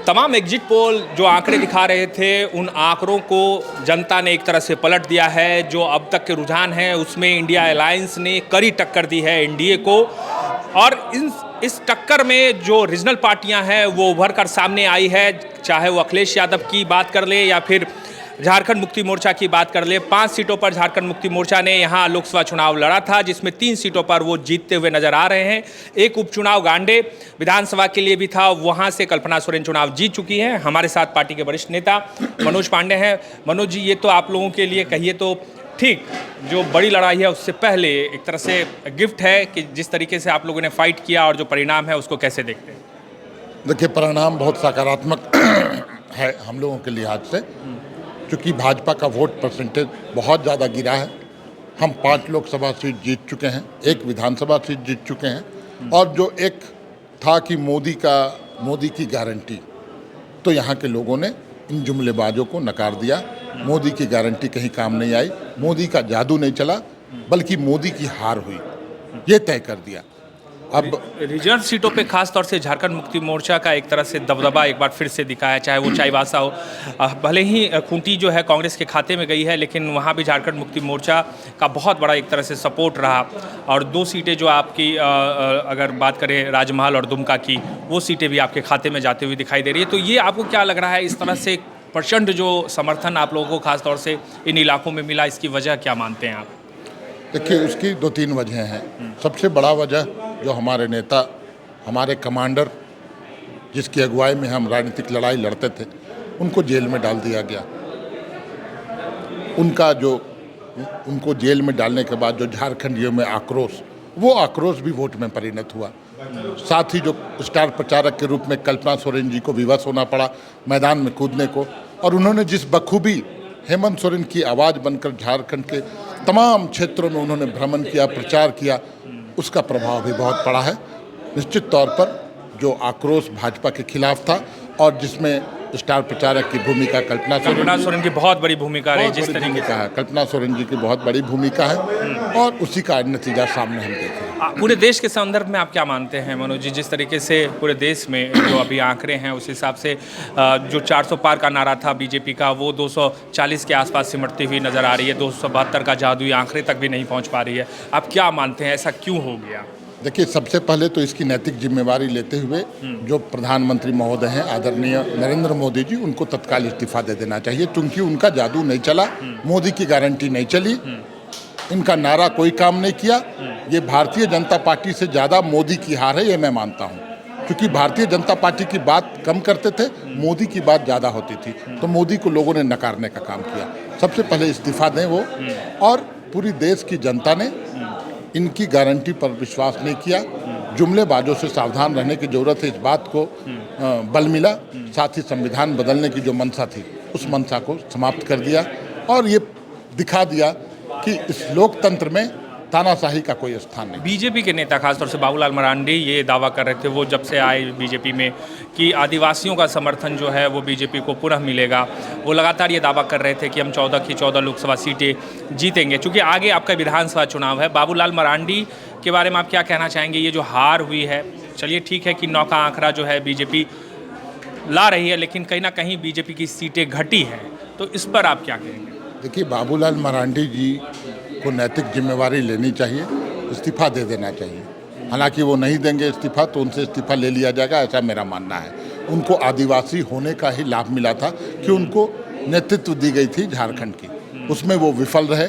तमाम exit poll जो आंकड़े दिखा रहे थे, उन आंकड़ों को जनता ने एक तरह से पलट दिया है। जो अब तक के रुझान हैं उसमें इंडिया अलायंस ने कड़ी टक्कर दी है एनडीए को, और इस टक्कर में जो रीजनल पार्टियां हैं वो उभर कर सामने आई है। चाहे वो अखिलेश यादव की बात कर ले या फिर झारखंड मुक्ति मोर्चा की बात कर ले। 5 सीटों पर झारखंड मुक्ति मोर्चा ने यहाँ लोकसभा चुनाव लड़ा था, जिसमें 3 सीटों पर वो जीतते हुए नजर आ रहे हैं। एक उपचुनाव गांडे विधानसभा के लिए भी था, वहाँ से कल्पना सोरेन चुनाव जीत चुकी हैं। हमारे साथ पार्टी के वरिष्ठ नेता मनोज पांडे हैं। मनोज जी, ये तो आप लोगों के लिए कहिए तो ठीक जो बड़ी लड़ाई है उससे पहले एक तरह से गिफ्ट है कि जिस तरीके से आप लोगों ने फाइट किया और जो परिणाम है उसको कैसे देखते हैं? देखिए, परिणाम बहुत सकारात्मक है हम लोगों के लिहाज से, क्योंकि भाजपा का वोट परसेंटेज बहुत ज़्यादा गिरा है। हम 5 लोकसभा सीट जीत चुके हैं, 1 विधानसभा सीट जीत चुके हैं, और जो एक था कि मोदी की गारंटी, तो यहाँ के लोगों ने इन जुमलेबाजों को नकार दिया। मोदी की गारंटी कहीं काम नहीं आई, मोदी का जादू नहीं चला, बल्कि मोदी की हार हुई, ये तय कर दिया। अब रिजर्व सीटों पे खास तौर से झारखंड मुक्ति मोर्चा का एक तरह से दबदबा एक बार फिर से दिखा है, चाहे वो चाईबासा हो। भले ही खूंटी जो है कांग्रेस के खाते में गई है, लेकिन वहाँ भी झारखंड मुक्ति मोर्चा का बहुत बड़ा एक तरह से सपोर्ट रहा। और 2 सीटें जो आपकी अगर बात करें राजमहल और दुमका की, वो सीटें भी आपके खाते में जाते हुए दिखाई दे रही है। तो ये आपको क्या लग रहा है, इस तरह से प्रचंड जो समर्थन आप लोगों को खासतौर से इन इलाकों में मिला, इसकी वजह क्या मानते हैं आप? देखिए, उसकी 2-3 वजह हैं। सबसे बड़ा वजह जो हमारे नेता, हमारे कमांडर, जिसकी अगुवाई में हम राजनीतिक लड़ाई लड़ते थे, उनको जेल में डाल दिया गया। उनको जेल में डालने के बाद जो झारखंडियों में आक्रोश, वो आक्रोश भी वोट में परिणत हुआ। साथ ही जो स्टार प्रचारक के रूप में कल्पना सोरेन जी को विवश होना पड़ा मैदान में कूदने को, और उन्होंने जिस बखूबी हेमंत सोरेन की आवाज़ बनकर झारखंड के तमाम क्षेत्रों में उन्होंने भ्रमण किया, प्रचार किया, उसका प्रभाव भी बहुत पड़ा है। निश्चित तौर पर जो आक्रोश भाजपा के खिलाफ था, और जिसमें स्टार प्रचारक की भूमिका कल्पना सोरेन की बहुत बड़ी भूमिका रही, जिस तरीके का है, कल्पना सोरेन जी की बहुत बड़ी भूमिका है, और उसी का नतीजा सामने हम देख रहे हैं। पूरे देश के संदर्भ में आप क्या मानते हैं मनोज जी, जिस तरीके से पूरे देश में जो अभी आंकड़े हैं उस हिसाब से जो 400 पार का नारा था बीजेपी का, वो 240 के आसपास सिमटती हुई नज़र आ रही है। 272 का जादुई आंकड़े तक भी नहीं पहुंच पा रही है। आप क्या मानते हैं, ऐसा क्यों हो गया? देखिए, सबसे पहले तो इसकी नैतिक जिम्मेवारी लेते हुए जो प्रधानमंत्री महोदय हैं आदरणीय नरेंद्र मोदी जी, उनको तत्काल इस्तीफा दे देना चाहिए, क्योंकि उनका जादू नहीं चला, मोदी की गारंटी नहीं चली, इनका नारा कोई काम नहीं किया। ये भारतीय जनता पार्टी से ज़्यादा मोदी की हार है, ये मैं मानता हूँ, क्योंकि भारतीय जनता पार्टी की बात कम करते थे, मोदी की बात ज़्यादा होती थी, तो मोदी को लोगों ने नकारने का काम किया। सबसे पहले इस्तीफा दें वो, और पूरी देश की जनता ने इनकी गारंटी पर विश्वास नहीं किया। जुमलेबाजों से सावधान रहने की ज़रूरत है, इस बात को बल मिला। साथ ही संविधान बदलने की जो मंशा थी, उस मंशा को समाप्त कर दिया, और ये दिखा दिया कि इस लोकतंत्र में तानाशाही का कोई स्थान नहीं। बीजेपी के नेता खासतौर से बाबूलाल मरांडी ये दावा कर रहे थे, वो जब से आए बीजेपी में, कि आदिवासियों का समर्थन जो है वो बीजेपी को पुनः मिलेगा। वो लगातार ये दावा कर रहे थे कि हम 14 की 14 लोकसभा सीटें जीतेंगे, क्योंकि आगे आपका विधानसभा चुनाव है। बाबूलाल मरांडी के बारे में आप क्या कहना चाहेंगे? ये जो हार हुई है, चलिए ठीक है कि 9 का आंकड़ा जो है बीजेपी ला रही है, लेकिन कहीं ना कहीं बीजेपी की सीटें घटी हैं, तो इस पर आप क्या कहेंगे? देखिए, बाबूलाल मरांडी जी को नैतिक जिम्मेवारी लेनी चाहिए, इस्तीफा दे देना चाहिए। हालांकि वो नहीं देंगे इस्तीफा, तो उनसे इस्तीफा ले लिया जाएगा, ऐसा मेरा मानना है। उनको आदिवासी होने का ही लाभ मिला था कि उनको नेतृत्व दी गई थी झारखंड की, उसमें वो विफल रहे।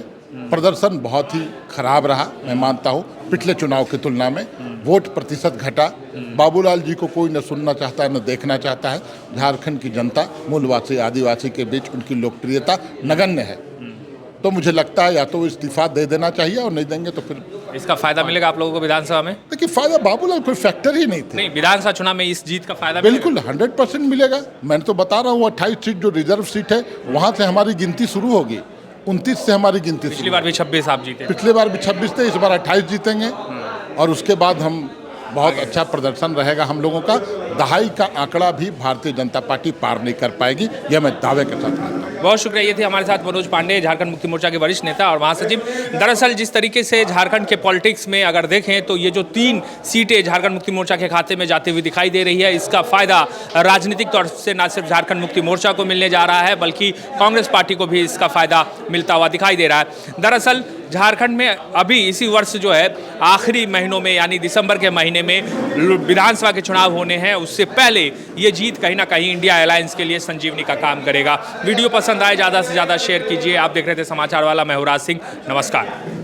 प्रदर्शन बहुत ही खराब रहा, मैं मानता हूँ, पिछले चुनाव की तुलना में वोट प्रतिशत घटा। बाबूलाल जी को कोई न सुनना चाहता है, न देखना चाहता है। झारखंड की जनता, मूलवासी आदिवासी के बीच उनकी लोकप्रियता नगण्य है। तो मुझे लगता है या तो इस्तीफा दे देना चाहिए, और नहीं देंगे तो फिर इसका फायदा मिलेगा आप लोगों को विधानसभा में? देखिए, फायदा बाबूलाल कोई फैक्टर ही नहीं थे। नहीं, विधानसभा चुनाव में इस जीत का फायदा बिल्कुल 100% मिलेगा। मैंने तो बता रहा हूँ, 28 सीट जो रिजर्व सीट है, वहाँ से हमारी गिनती शुरू होगी। 29 से हमारी गिनती। पिछली बार भी 26 आप जीते, पिछले बार भी 26 थे, इस बार 28 जीतेंगे, और उसके बाद हम बहुत अच्छा प्रदर्शन रहेगा हम लोगों का। दहाई का आंकड़ा भी भारतीय जनता पार्टी पार नहीं कर पाएगी, यह मैं दावे के साथ मानता हूँ। बहुत शुक्रिया। ये थे हमारे साथ मनोज पांडे, झारखंड मुक्ति मोर्चा के वरिष्ठ नेता और महासचिव। दरअसल जिस तरीके से झारखंड के पॉलिटिक्स में अगर देखें तो ये जो 3 सीटें झारखंड मुक्ति मोर्चा के खाते में जाती हुई दिखाई दे रही है, इसका फायदा राजनीतिक तौर से न सिर्फ झारखंड मुक्ति मोर्चा को मिलने जा रहा है बल्कि कांग्रेस पार्टी को भी इसका फायदा मिलता हुआ दिखाई दे रहा है। दरअसल झारखंड में अभी इसी वर्ष जो है आखिरी महीनों में यानी दिसंबर के महीने में विधानसभा के चुनाव होने हैं, उससे पहले ये जीत कहीं ना कहीं इंडिया अलायंस के लिए संजीवनी का काम करेगा। वीडियो पसंद आए ज़्यादा से ज़्यादा शेयर कीजिए। आप देख रहे थे समाचार वाला, मैं हूं राज सिंह। नमस्कार।